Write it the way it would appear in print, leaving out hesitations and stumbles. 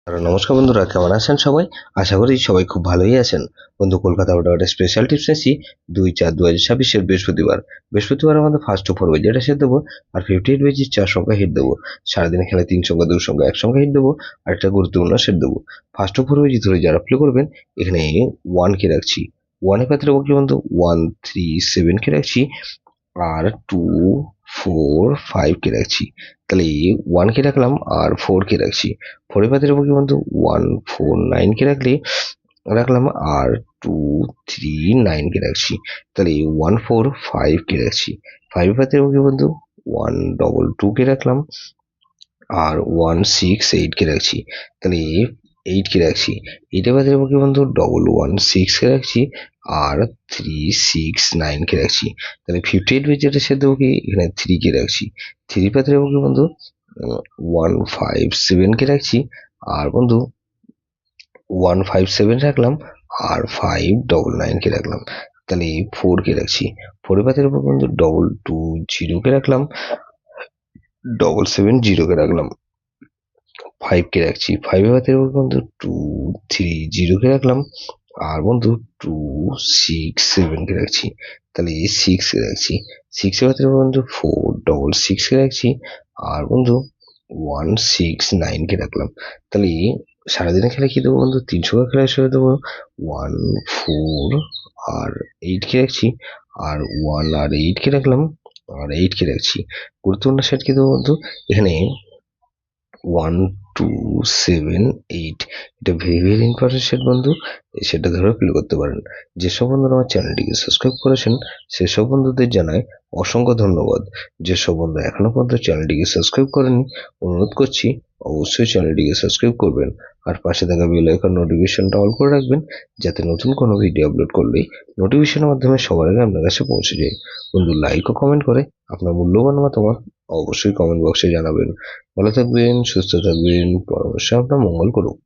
নমস্কার বন্ধুরা, কেমন আছেন সবাই? আশা করি সবাই খুব ভালোই আছেন। বন্ধু, কলকাতা ওটা স্পেশাল টিপস নিচ্ছি 2/4/2026 বৃহস্পতিবার আমাদের ফার্স্ট ওভার হবে, যেটা সেট দেবো। আর 58 বেজির 4 সংখ্যা হিট দেবো। সারাদিনে খেলা 3 সংখ্যা 2 সংখ্যা 1 সংখ্যা হিট দেবো। আর একটা গুরুত্বপূর্ণ সেট দেবো। ফার্স্ট ওভার বেজি ধরে যারা প্লে করবেন, এখানে 1 কে রাখছি। 1 এর পাত্রে বলছি বন্ধু 1 3 7 কে রাখছি। আর 2 4 5 কে রাখছি। তাহলে 1 কে রাখলাম আর 4 কে রাখছি। 4 এর পাত্রে বলছি বন্ধু 1 4 9 কে রাখলাম আর 2 3 9 কে রাখছি। তাহলে 1 4 5 কে রাখছি। 5 এর পাত্রে বলছি বন্ধু 1 2 কে রাখলাম আর 1 6 8 কে রাখছি। তাহলে 8 কে রাখছি। 8 এর পাত্রে বলছি বন্ধু 1 6 কে রাখছি আর 3 6 9 কে রাখছি। তাহলে 58 বেজ যেটা সে দেবো কি এখানে 3 কে রাখছি। 3 পাত্রে বলছি বন্ধু 1 5 7 কে রাখছি। আর বন্ধু 1 5 7 রাখলাম আর 5 9 কে রাখলাম। তাহলে 4 কে রাখছি। 4 এর পাত্রের উপর বন্ধু 2 2 0 কে রাখলাম, 7 7 0 কে রাখলাম। 5 কে রাখছি। 5 এর পাত্রের উপর বন্ধু 2 3 0 কে রাখলাম আর বন্ধু 2 6 7 কে রাখছি। তাহলে 6 কে রাখছি। 6 এর পাত্রের উপর বন্ধু 4 6 কে রাখছি আর বন্ধু 1 6 9 কে রাখলাম। তাহলে সারাদিনে খেলা কি দেবো বন্ধু? 3 সংখ্যা খেলা হিসেবে দেবো 1 4 আর 8 কে রাখছি আর 1 আর 8 কে রাখলাম আর 8 কে রাখছি। গুরুত্বপূর্ণ সেট কি দেবো বন্ধু? এখানে 1 2 7 8, এটা ভেরি ইম্পর্টেন্ট সেট বন্ধু। এই সেটটা ধরে প্লে করতে পারেন। যেসব বন্ধুরা আমার চ্যানেলটিকে সাবস্ক্রাইব করেছেন সেসব বন্ধুদের জানাই অসংখ্য ধন্যবাদ। যেসব বন্ধু এখনো পর্যন্ত চ্যানেলটিকে সাবস্ক্রাইব করেনি, অনুরোধ করছি অবশ্যই চ্যানেলটিকে সাবস্ক্রাইব করবেন আর পাশে থাকা বেল আইকন নোটিফিকেশনটা অল করে রাখবেন, যাতে নতুন কোনো ভিডিও আপলোড করলেই নোটিফিকেশনের মাধ্যমে সবার আগে আপনার কাছে পৌঁছে যায়। বন্ধু, লাইক ও কমেন্ট করে আপনার মূল্যবান মতামত অবশ্যই কমেন্ট বক্সে জানাবেন। ভালো থাকবেন, সুস্থ থাকবেন, পরমেশ্বর আপনার মঙ্গল করুক।